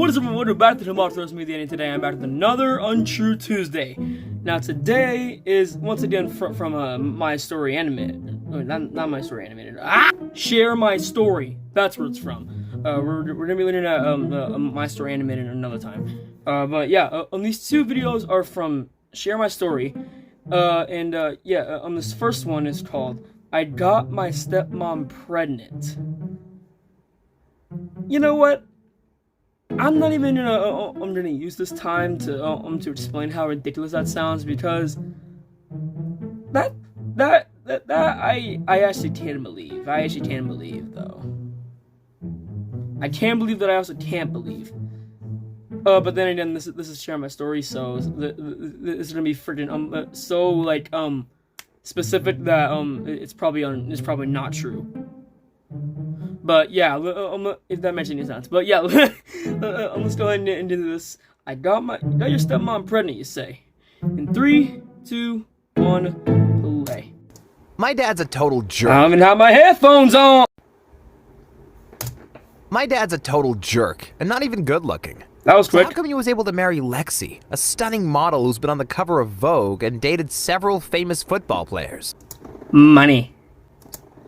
What is up, everyone? Welcome back to the Monsters Media, and today I'm back with another Untrue Tuesday. Now today is once again from my story animated. Not my story animated. Share my story. That's where it's from. We're gonna be looking at my story animated another time. But yeah, these two videos are from Share My Story. This first one is called I Got My Stepmom Pregnant. You know what? I'm not even gonna use this time to explain how ridiculous that sounds, because that I actually can't believe. I actually can't believe, though. I can't believe that I also can't believe. But then again, this is Share My Story, so this is gonna be freaking specific that it's probably not true. But yeah, if that makes any sense. But yeah, let's go ahead and do this. I got your stepmom pregnant, you say. In 3, 2, 1, play. My dad's a total jerk. I don't even have my headphones on. My dad's a total jerk, and not even good looking. That was quick. How come he was able to marry Lexi, a stunning model who's been on the cover of Vogue and dated several famous football players? Money.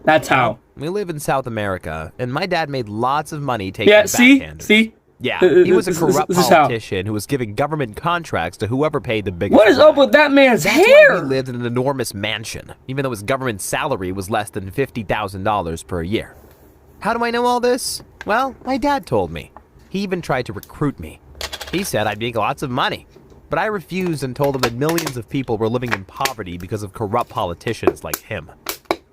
That's how. We live in South America, and my dad made lots of money taking backhanders. See? Yeah, he was a corrupt politician who was giving government contracts to whoever paid the biggest. What is up with that man's hair? He lived in an enormous mansion, even though his government salary was less than $50,000 per year. How do I know all this? Well, my dad told me. He even tried to recruit me. He said I'd make lots of money, but I refused and told him that millions of people were living in poverty because of corrupt politicians like him.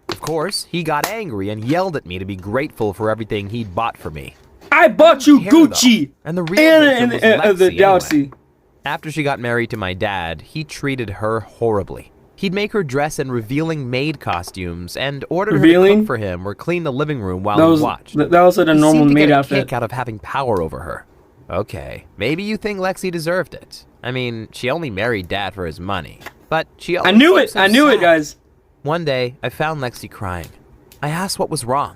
Of course, he got angry and yelled at me to be grateful for everything he'd bought for me. I bought you Gucci! And the real victim was Lexi the Galaxy. Anyway. After she got married to my dad, he treated her horribly. He'd make her dress in revealing maid costumes and ordered her to cook for him or clean the living room while he watched. That was like a normal maid outfit. He seemed to get a kick out of having power over her. Okay, maybe you think Lexi deserved it. I mean, she only married Dad for his money. But she always I knew it, guys. One day, I found Lexi crying. I asked what was wrong,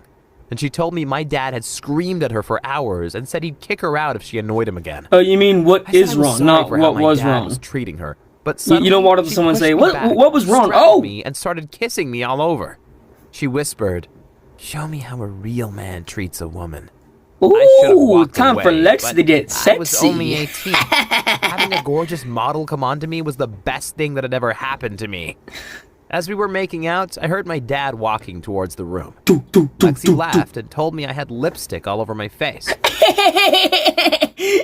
and she told me my dad had screamed at her for hours and said he'd kick her out if she annoyed him again. Oh, you mean what is wrong, not what was wrong? Was treating her, but you don't walk up to someone and say, "What was wrong?" Oh, me and started kissing me all over. She whispered, "Show me how a real man treats a woman." Ooh, time for Lexi to get sexy. I was only 18. Having a gorgeous model come on to me was the best thing that had ever happened to me. As we were making out, I heard my dad walking towards the room. Lexi laughed and told me I had lipstick all over my face.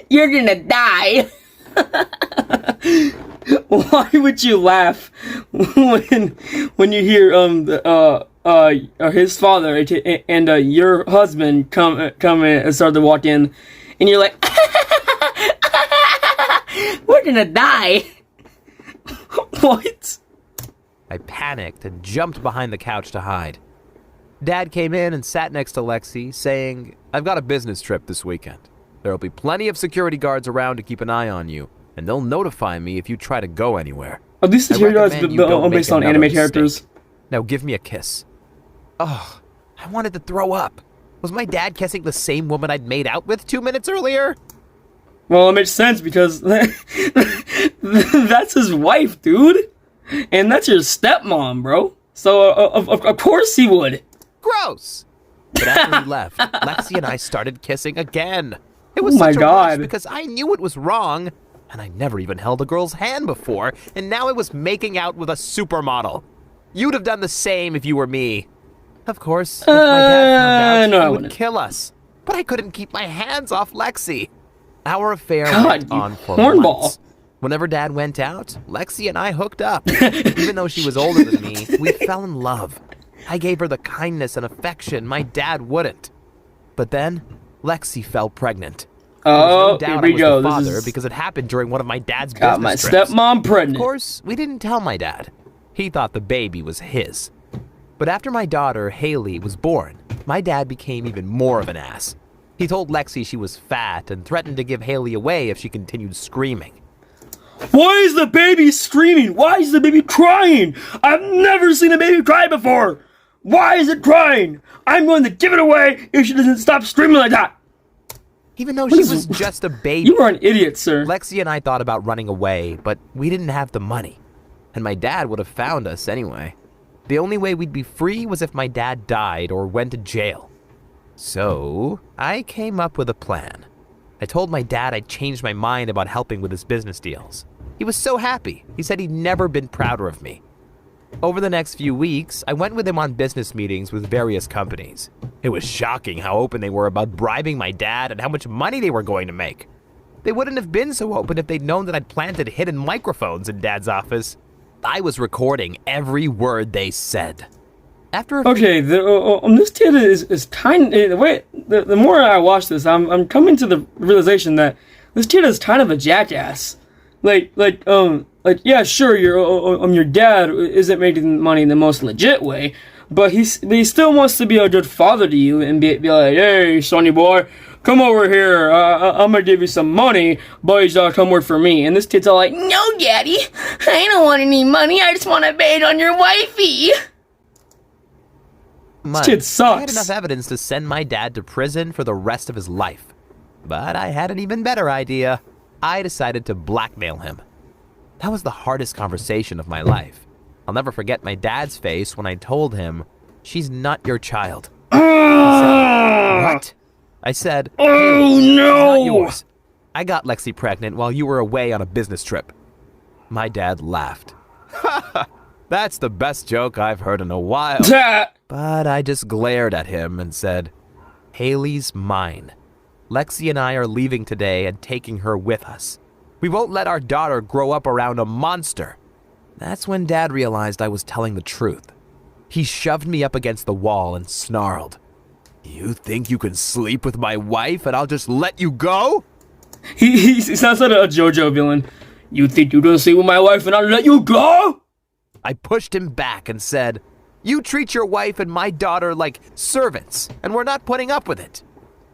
You're gonna die. Why would you laugh when you hear his father and your husband come in and start to walk in, and you're like, we're gonna die. What? I panicked and jumped behind the couch to hide. Dad came in and sat next to Lexi, saying, "I've got a business trip this weekend. There'll be plenty of security guards around to keep an eye on you, and they'll notify me if you try to go anywhere. At least the security guards are based on anime characters. Now give me a kiss." Oh, I wanted to throw up. Was my dad kissing the same woman I'd made out with 2 minutes earlier? Well, it makes sense because that's his wife, dude. And that's your stepmom, bro. So, of course he would. Gross. But after he left, Lexi and I started kissing again. It was such a rush because I knew it was wrong, and I never even held a girl's hand before, and now I was making out with a supermodel. You'd have done the same if you were me. Of course, if my dad found out, he would kill us. But I couldn't keep my hands off Lexi. Our affair went on for months. Whenever Dad went out, Lexi and I hooked up. Even though she was older than me, we fell in love. I gave her the kindness and affection my dad wouldn't. But then, Lexi fell pregnant. Oh, here we go. The father because it happened during one of my dad's got my stepmom pregnant. Of course, we didn't tell my dad. He thought the baby was his. But after my daughter, Haley, was born, my dad became even more of an ass. He told Lexi she was fat and threatened to give Haley away if she continued screaming. Why is the baby screaming? Why is the baby crying? I've never seen a baby cry before. Why is it crying? I'm going to give it away if she doesn't stop screaming like that. Even though she was just a baby. You are an idiot, sir. Lexi and I thought about running away, but we didn't have the money. And my dad would have found us anyway. The only way we'd be free was if my dad died or went to jail. So, I came up with a plan. I told my dad I'd changed my mind about helping with his business deals. He was so happy. He said he'd never been prouder of me. Over the next few weeks, I went with him on business meetings with various companies. It was shocking how open they were about bribing my dad and how much money they were going to make. They wouldn't have been so open if they'd known that I'd planted hidden microphones in Dad's office. I was recording every word they said. Okay, this kid is kind of, the more I watch this, I'm coming to the realization that this kid is kind of a jackass. Yeah, sure, your dad isn't making money in the most legit way, but he still wants to be a good father to you and be like, hey, sonny boy, come over here, I'm gonna give you some money, but you gotta come work for me. And this kid's all like, no, daddy, I don't want any money, I just want to bait on your wifey. This kid sucks. I had enough evidence to send my dad to prison for the rest of his life. But I had an even better idea. I decided to blackmail him. That was the hardest conversation of my life. I'll never forget my dad's face when I told him, she's not your child. He said, what? I said, oh no! She's not yours. I got Lexi pregnant while you were away on a business trip. My dad laughed. That's the best joke I've heard in a while. But I just glared at him and said, Haley's mine. Lexi and I are leaving today and taking her with us. We won't let our daughter grow up around a monster. That's when Dad realized I was telling the truth. He shoved me up against the wall and snarled, you think you can sleep with my wife and I'll just let you go? He sounds like a JoJo villain. You think you can sleep with my wife and I'll let you go? I pushed him back and said, you treat your wife and my daughter like servants, and we're not putting up with it.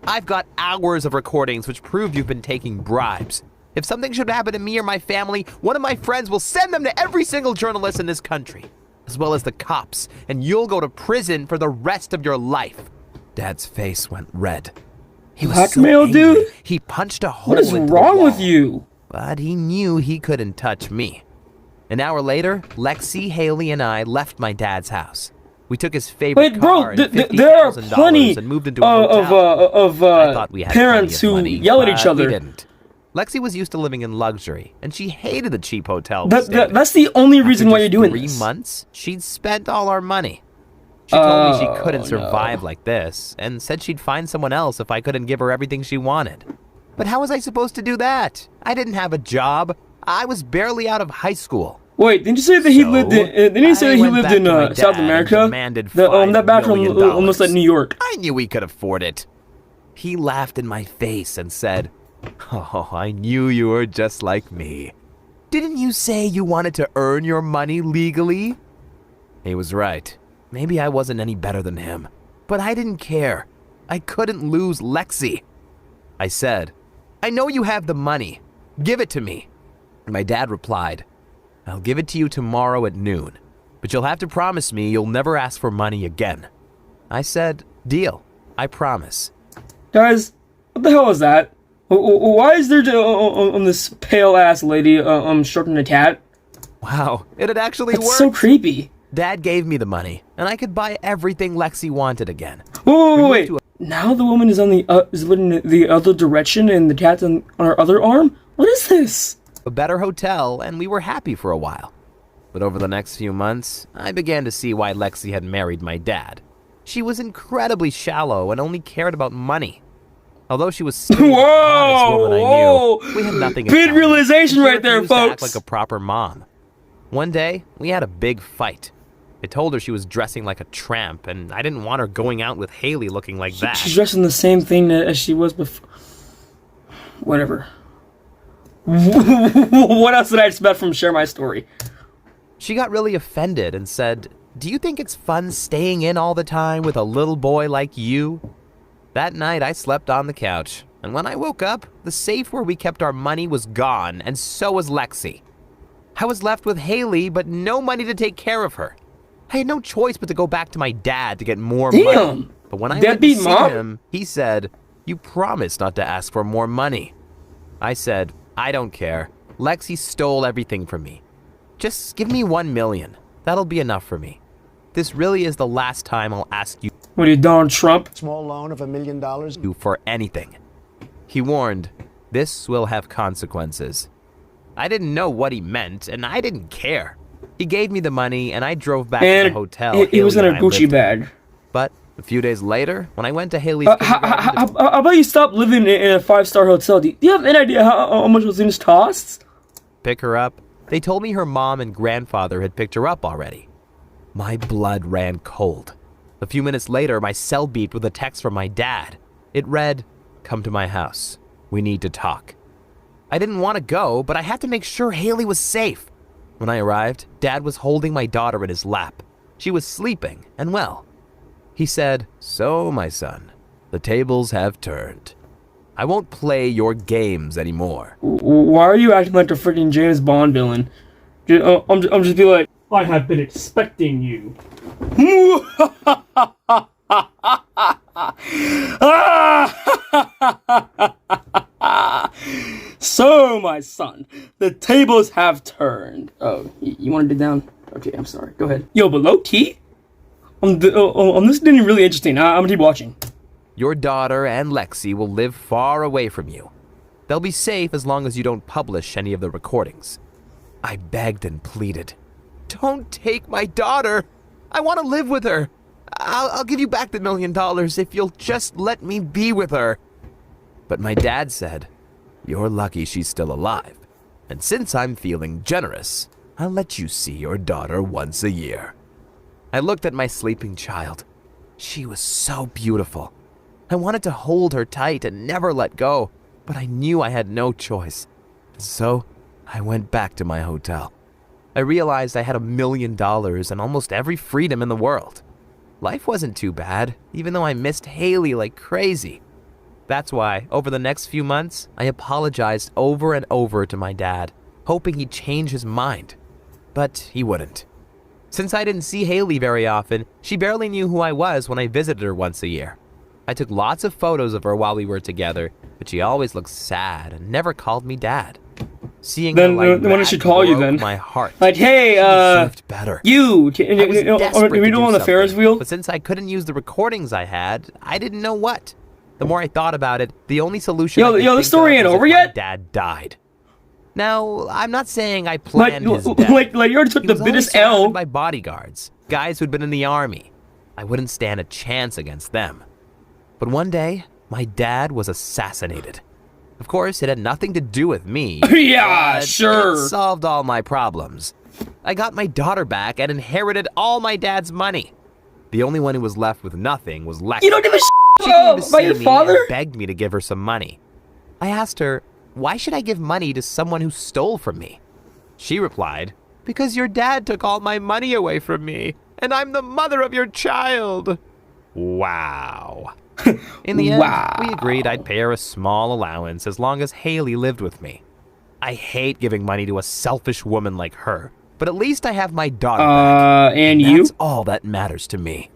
I've got hours of recordings which prove you've been taking bribes. If something should happen to me or my family, one of my friends will send them to every single journalist in this country, as well as the cops, and you'll go to prison for the rest of your life. Dad's face went red. He was blackmail, so dude? He punched a hole into the wall. What is wrong with you? But he knew he couldn't touch me. An hour later, Lexi, Haley, and I left my dad's house. We took his favorite car and there are plenty and moved into a hotel. I thought we had parents who money, yell at each other. We didn't. Lexi was used to living in luxury, and she hated the cheap hotel. That's the only reason why you're doing this. 3 months, she'd spent all our money. She told me she couldn't survive like this, and said she'd find someone else if I couldn't give her everything she wanted. But how was I supposed to do that? I didn't have a job. I was barely out of high school. Wait, didn't you say that he lived in? Didn't you say that he lived in South America? That back from almost like New York. I knew he could afford it. He laughed in my face and said, "Oh, I knew you were just like me. Didn't you say you wanted to earn your money legally?" He was right. Maybe I wasn't any better than him, but I didn't care. I couldn't lose Lexi. I said, "I know you have the money. Give it to me." My dad replied, "I'll give it to you tomorrow at noon, but you'll have to promise me you'll never ask for money again." I said, "Deal. I promise." Guys, what the hell is that? Why is there this pale-ass lady stroking a cat? Wow, it had actually worked. It's so creepy. Dad gave me the money, and I could buy everything Lexi wanted again. Wait. Now the woman is on is looking the other direction, and the cat's on her other arm? What is this? A better hotel, and we were happy for a while. But over the next few months, I began to see why Lexi had married my dad. She was incredibly shallow and only cared about money. Although she was still the hottest woman I knew, we had nothing in common. Big realization right there, folks. To act like a proper mom. One day, we had a big fight. I told her she was dressing like a tramp, and I didn't want her going out with Haley looking like that. She's dressing the same thing as she was before. Whatever. What else did I expect from Share My Story? She got really offended and said, "Do you think it's fun staying in all the time with a little boy like you?" That night, I slept on the couch, and when I woke up, the safe where we kept our money was gone, and so was Lexi. I was left with Haley, but no money to take care of her. I had no choice but to go back to my dad to get more money. But when I went to see him, he said, You promised not to ask for more money. I said, I don't care. Lexi stole everything from me. Just give me $1 million. That'll be enough for me. This really is the last time I'll ask you. What are you, Donald Trump? Small loan of $1 million. For anything. He warned, this will have consequences. I didn't know what he meant, and I didn't care. He gave me the money, and I drove back to the hotel. He was in a Gucci bag. But a few days later, when I went to Haley's how about you stop living in a 5-star hotel? Do you have any idea how much those things cost? Pick her up. They told me her mom and grandfather had picked her up already. My blood ran cold. A few minutes later, my cell beeped with a text from my dad. It read, "Come to my house. We need to talk." I didn't want to go, but I had to make sure Haley was safe. When I arrived, Dad was holding my daughter in his lap. She was sleeping, and well. He said, "So, my son, the tables have turned. I won't play your games anymore." Why are you acting like a freaking James Bond villain? I'm just be like, I have been expecting you. So, my son, the tables have turned. Oh, you want to dig down? Okay, I'm sorry. Go ahead. Yo, but low key, this is getting really interesting. I'm gonna keep watching. Your daughter and Lexi will live far away from you. They'll be safe as long as you don't publish any of the recordings. I begged and pleaded. Don't take my daughter. I want to live with her. I'll give you back the $1 million if you'll just let me be with her. But my dad said, you're lucky she's still alive. And since I'm feeling generous, I'll let you see your daughter once a year. I looked at my sleeping child. She was so beautiful. I wanted to hold her tight and never let go, but I knew I had no choice. So I went back to my hotel. I realized I had $1 million and almost every freedom in the world. Life wasn't too bad, even though I missed Haley like crazy. That's why, over the next few months, I apologized over and over to my dad, hoping he'd change his mind. But he wouldn't. Since I didn't see Haley very often, she barely knew who I was when I visited her once a year. I took lots of photos of her while we were together, but she always looked sad and never called me dad. Seeing then, her like when did she call you then? My heart. Like, hey, better. you know, on the Ferris wheel? But since I couldn't use the recordings I had, I didn't know what. The more I thought about it, the only solution the story ain't over yet? My dad died. Now, I'm not saying I planned his death. Like you already took the biggest L. By bodyguards, guys who'd been in the army. I wouldn't stand a chance against them. But one day, my dad was assassinated. Of course, it had nothing to do with me. Yeah, sure. It solved all my problems. I got my daughter back and inherited all my dad's money. The only one who was left with nothing was Lexi. You don't give a She came to about your see me father? and begged me to give her some money. I asked her, why should I give money to someone who stole from me? She replied, because your dad took all my money away from me, and I'm the mother of your child. Wow. In the end, we agreed I'd pay her a small allowance as long as Haley lived with me. I hate giving money to a selfish woman like her, but at least I have my daughter back. And that's all that matters to me.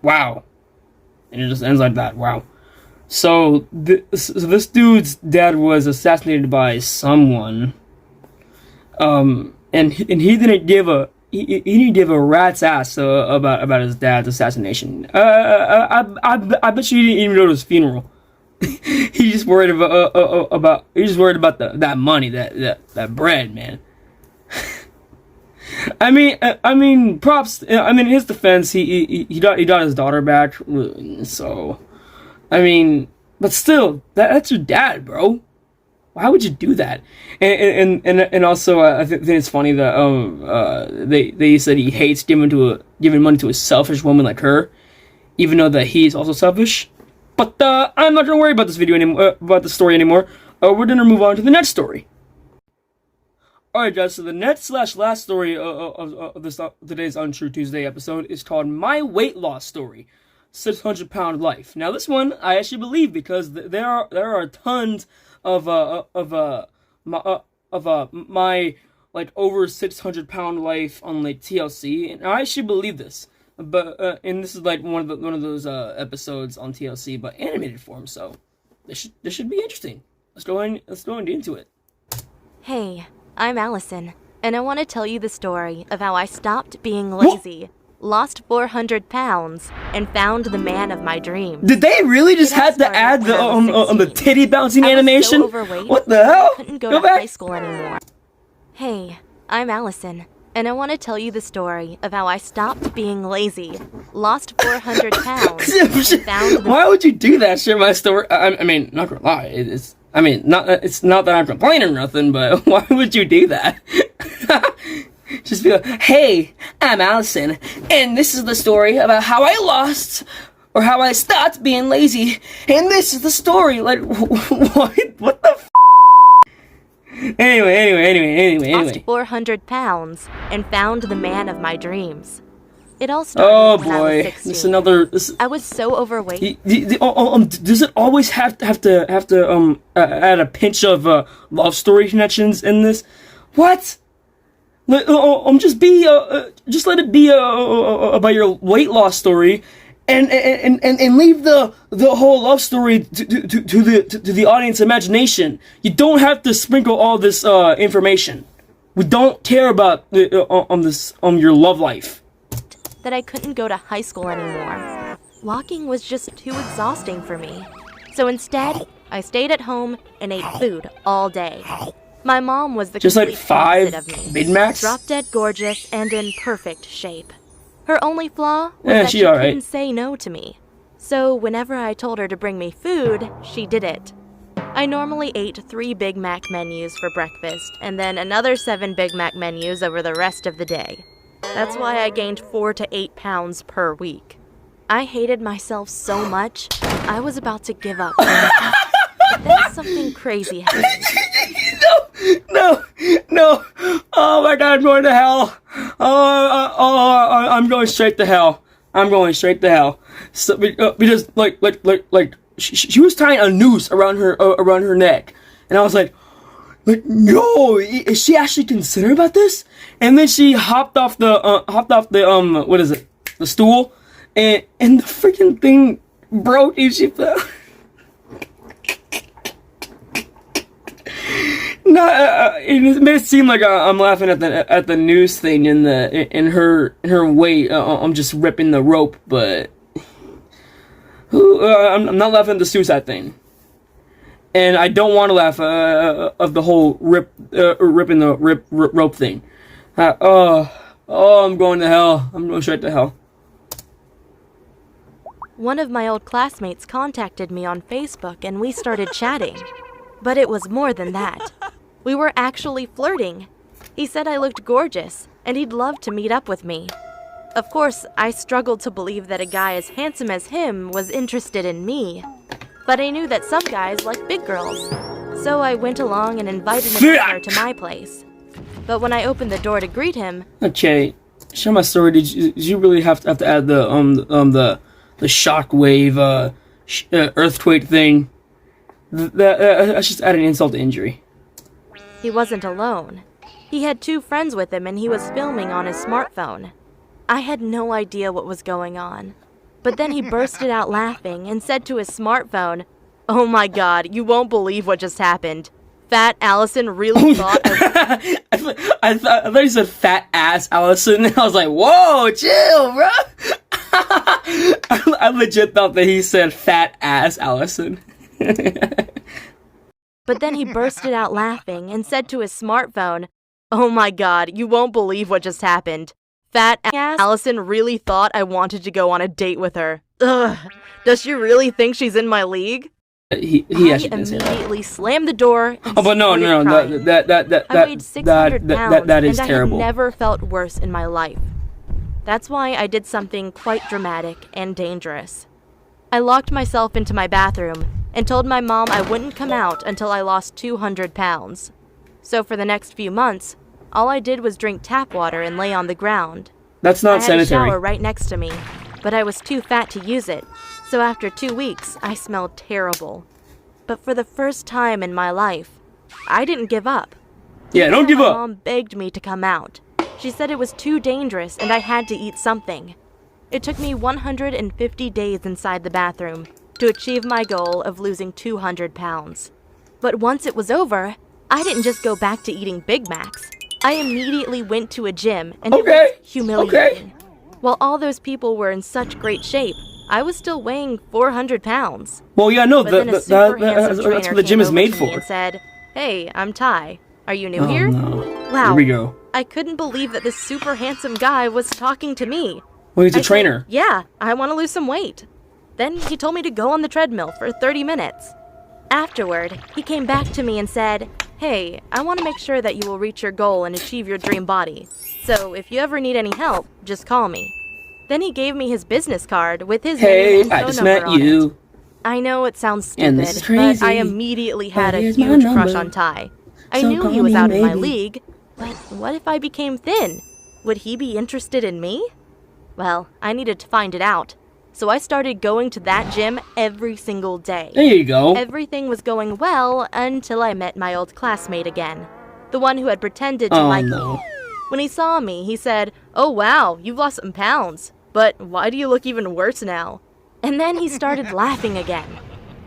Wow. And it just ends like that. Wow. So this dude's dad was assassinated by someone. And he didn't give a he didn't give a rat's ass about his dad's assassination. I bet you he didn't even go to his funeral. He's just worried about that money, that bread, man. I mean, props. I mean, in his defense, he got his daughter back. So, I mean, but still, that's your dad, bro. Why would you do that? And also, I think it's funny that they said he hates giving money to a selfish woman like her, even though that he's also selfish. But I'm not gonna worry about this video anymore, about the story anymore. We're gonna move on to the next story. Alright guys, so the next/last story of today's Untrue Tuesday episode is called My Weight Loss Story, 600-Pound Life. Now this one I actually believe because there are tons of my like over 600-pound life on like TLC, and I actually believe this. and this is like one of those episodes on TLC, but animated form. So this should be interesting. Let's go into it. Hey, I'm Allison, and I want to tell you the story of how I stopped being lazy, lost 400 pounds, and found the man of my dreams. Did they really just have to add the titty bouncing animation? So overweight, what the hell? I couldn't go to high school anymore. Hey, I'm Allison, and I want to tell you the story of how I stopped being lazy, lost 400 pounds, and found the... Why would you do that? Share my story. I mean, not gonna lie, it's not that I'm complaining or nothing, but why would you do that? Just be like, hey, I'm Allison, and this is the story about how I lost, or how I stopped being lazy, and this is the story. Like, what the f***? Anyway. Lost 400 pounds, and found the man of my dreams. It all started when I was 16. This is another. I was so overweight. Does it always have to add a pinch of love story connections in this? What? Just let it be about your weight loss story, and leave the whole love story to the audience imagination. You don't have to sprinkle all this information. We don't care about your love life. That I couldn't go to high school anymore. Walking was just too exhausting for me. So instead, I stayed at home and ate food all day. My mom was the just like complete 5 opposite of me. Big Macs? Drop dead gorgeous and in perfect shape. Her only flaw was that she couldn't say no to me. So whenever I told her to bring me food, she did it. I normally ate 3 Big Mac menus for breakfast, and then another 7 Big Mac menus over the rest of the day. That's why I gained 4 to 8 pounds per week. I hated myself so much, I was about to give up. But then something crazy happened. No. Oh my God, I'm going to hell. I'm going straight to hell. So, because she was tying a noose around her neck, and I was like, no, is she actually considering about this? And then she hopped off the the stool, and the freaking thing broke and she fell. No, it may seem like I'm laughing at the noose thing in her weight. I'm just ripping the rope, but I'm not laughing at the suicide thing. And I don't want to laugh of the whole ripping the rope thing. I'm going to hell. I'm going straight to hell. One of my old classmates contacted me on Facebook and we started chatting. But it was more than that. We were actually flirting. He said I looked gorgeous and he'd love to meet up with me. Of course, I struggled to believe that a guy as handsome as him was interested in me. But I knew that some guys like big girls. So I went along and invited him over to my place. But when I opened the door to greet him... Okay, share my story. Did you really have to add the shockwave earthquake thing? That's just add an insult to injury. He wasn't alone. He had 2 friends with him and he was filming on his smartphone. I had no idea what was going on. But then he bursted out laughing and said to his smartphone, "Oh my God, you won't believe what just happened. Fat Allison really thought I thought he said fat ass Allison. I was like, whoa, chill, bro. I legit thought that he said fat ass Allison. But then he bursted out laughing and said to his smartphone, "Oh my God, you won't believe what just happened. Fat ass Allison really thought I wanted to go on a date with her. Ugh, does she really think she's in my league?" He I immediately slammed the door. Oh, but no, I weighed 600 pounds, that is and terrible. I had never felt worse in my life. That's why I did something quite dramatic and dangerous. I locked myself into my bathroom and told my mom I wouldn't come out until I lost 200 pounds. So for the next few months, all I did was drink tap water and lay on the ground. That's not sanitary. I had a shower right next to me, but I was too fat to use it. So after 2 weeks, I smelled terrible. But for the first time in my life, I didn't give up. Yeah, don't give up. My mom begged me to come out. She said it was too dangerous and I had to eat something. It took me 150 days inside the bathroom to achieve my goal of losing 200 pounds. But once it was over, I didn't just go back to eating Big Macs. I immediately went to a gym, and it was humiliating. While all those people were in such great shape, I was still weighing 400 pounds. Well, yeah, no, that's what the gym is made for. And said, "Hey, I'm Ty. Are you new here?" No. Wow. Here we go. I couldn't believe that this super handsome guy was talking to me. Well, he's a trainer. Said, "Yeah, I want to lose some weight." Then he told me to go on the treadmill for 30 minutes. Afterward, he came back to me and said, "Hey, I want to make sure that you will reach your goal and achieve your dream body. So if you ever need any help, just call me." Then he gave me his business card with his name and phone I just number met on you. it. I know it sounds And this stupid, is but I crazy. immediately had a Here's my huge crush number. on Ty. I So knew he call was me out of my maybe. league, but what if I became thin? Would he be interested in me? Well, I needed to find it out. So I started going to that gym every single day. There you go. Everything was going well until I met my old classmate again. The one who had pretended to like no. me. When he saw me, he said, "Oh wow, you've lost some pounds. But why do you look even worse now?" And then he started laughing again.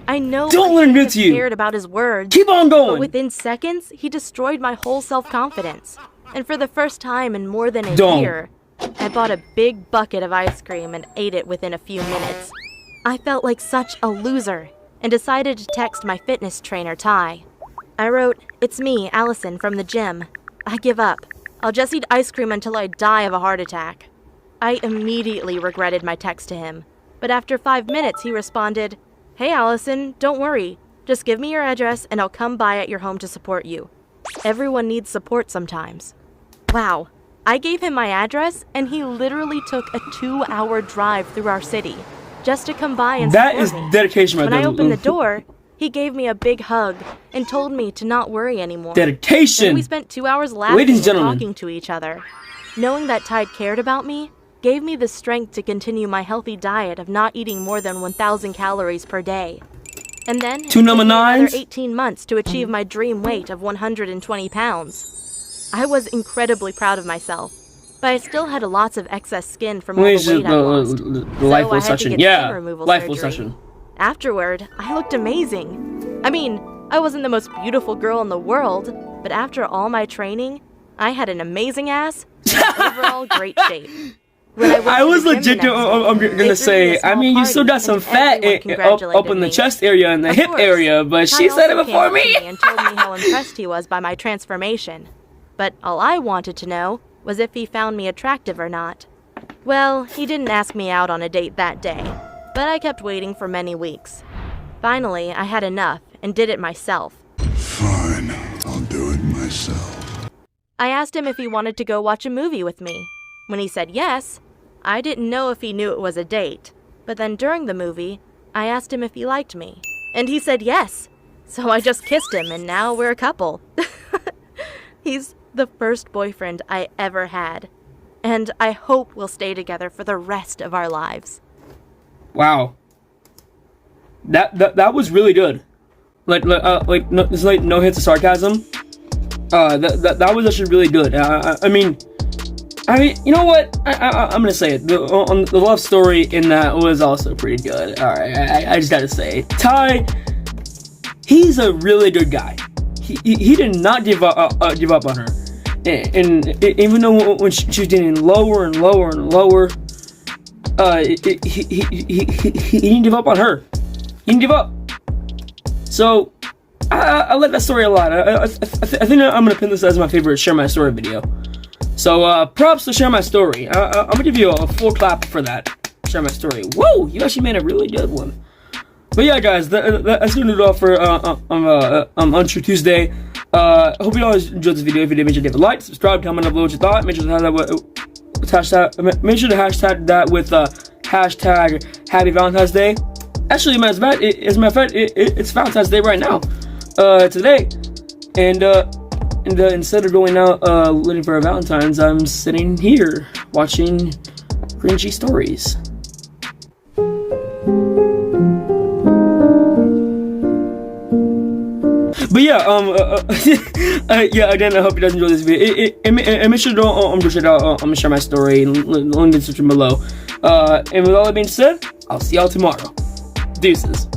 I know Don't I let him shouldn't do have to you. cared about his words, Keep on but going. within seconds, he destroyed my whole self-confidence. And for the first time in more than a Don't. year, I bought a big bucket of ice cream and ate it within a few minutes. I felt like such a loser and decided to text my fitness trainer, Ty. I wrote, "It's me, Allison, from the gym. I give up. I'll just eat ice cream until I die of a heart attack." I immediately regretted my text to him, but after 5 minutes he responded, "Hey Allison, don't worry. Just give me your address and I'll come by at your home to support you. Everyone needs support sometimes." Wow. I gave him my address and he literally took a 2-hour drive through our city just to come by and That support is me. dedication, right When there. I opened the door, he gave me a big hug and told me to not worry anymore. Dedication. Then we spent 2 hours laughing Ladies and and gentlemen. talking to each other. Knowing that Ty cared about me gave me the strength to continue my healthy diet of not eating more than 1,000 calories per day. And then it Two took number me another nines? 18 months to achieve my dream weight of 120 pounds. I was incredibly proud of myself, but I still had lots of excess skin from all the weight I lost. The life So I had to session. get Yeah. skin removal Life surgery. session. Afterward, I looked amazing. I mean, I wasn't the most beautiful girl in the world, but after all my training, I had an amazing ass and overall great shape. When I, went I to was the gym legit the next day, I'm they gonna threw me a say, I small mean, you still party got some and fat everyone up congratulated in the me. chest area and the Of hip course, area, but Ty she said it also before came up to me. me and told me how impressed he was by my transformation. But all I wanted to know was if he found me attractive or not. Well, he didn't ask me out on a date that day, but I kept waiting for many weeks. Finally, I had enough and did it myself. Fine, I'll do it myself. I asked him if he wanted to go watch a movie with me. When he said yes, I didn't know if he knew it was a date. But then during the movie, I asked him if he liked me, and he said yes. So I just kissed him, and now we're a couple. He's the first boyfriend I ever had, and I hope we'll stay together for the rest of our lives. Wow. That was really good. There's like no hints of sarcasm. That was actually really good. I mean, you know what? I'm gonna say it. The love story in that was also pretty good. All right, I just gotta say, Ty, he's a really good guy. He did not give up on her, and even though when she was getting lower and lower and lower, he didn't give up on her. He didn't give up. So I like that story a lot. I think I'm gonna pin this as my favorite Share My Story video. So props to Share My Story. I'm gonna give you a full clap for that. Share My Story. Whoa, you actually made a really good one. But yeah, guys, that's gonna do it all for Untrue Tuesday. Hope you all enjoyed this video. If you did, make sure to give a like, subscribe, comment below what you thought. Make sure to have that make sure to hashtag that with hashtag Happy Valentine's Day. Actually, as a matter of fact, it's Valentine's Day right now, today, and instead of going out looking for a Valentine's, I'm sitting here watching cringy stories. But yeah, yeah. Again, I hope you guys enjoyed this video. And make sure to check out share my story and link in the description below. And with all that being said, I'll see y'all tomorrow. Deuces.